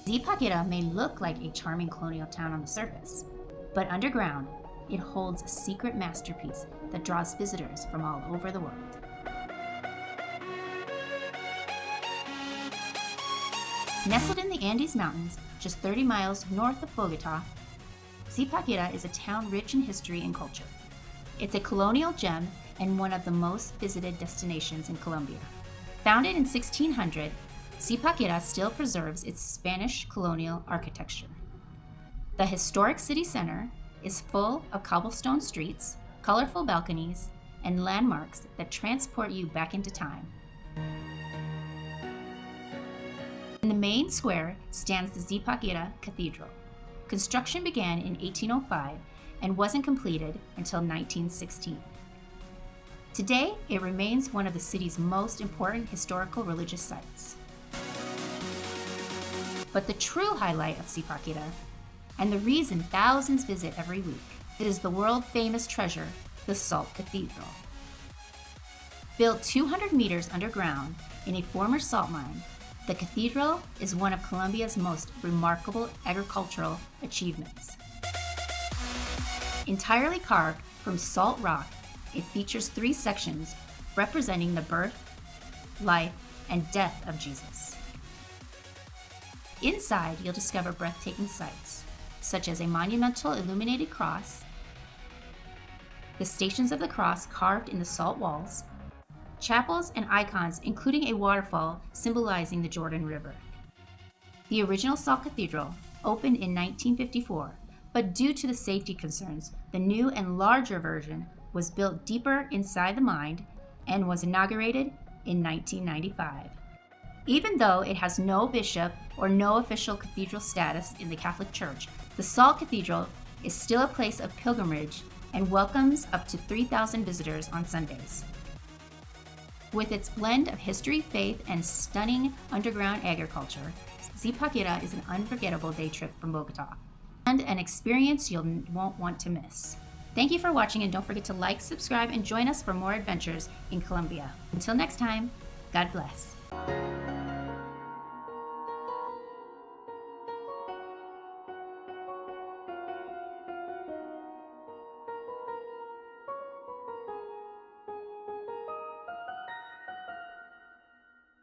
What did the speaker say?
Zipaquira may look like a charming colonial town on the surface, but underground, it holds a secret masterpiece that draws visitors from all over the world. Nestled in the Andes Mountains, just 30 miles north of Bogota, Zipaquira is a town rich in history and culture. It's a colonial gem and one of the most visited destinations in Colombia. Founded in 1600, Zipaquira still preserves its Spanish colonial architecture. The historic city center is full of cobblestone streets, colorful balconies, and landmarks that transport you back into time. In the main square stands the Zipaquira Cathedral. Construction began in 1805 and wasn't completed until 1916. Today, it remains one of the city's most important historical religious sites. But the true highlight of Zipaquira, and the reason thousands visit every week, is the world-famous treasure, the Salt Cathedral. Built 200 meters underground in a former salt mine, the cathedral is one of Colombia's most remarkable agricultural achievements. Entirely carved from salt rock, it features 3 sections representing the birth, life, and death of Jesus. Inside, you'll discover breathtaking sights, such as a monumental illuminated cross, the Stations of the Cross carved in the salt walls, chapels and icons including a waterfall symbolizing the Jordan River. The original Salt Cathedral opened in 1954, but due to the safety concerns, the new and larger version was built deeper inside the mine and was inaugurated in 1995. Even though it has no bishop or no official cathedral status in the Catholic Church, the Salt Cathedral is still a place of pilgrimage and welcomes up to 3,000 visitors on Sundays. With its blend of history, faith, and stunning underground agriculture, Zipaquira is an unforgettable day trip from Bogota, and an experience you won't want to miss. Thank you for watching, and don't forget to like, subscribe, and join us for more adventures in Colombia. Until next time, God bless.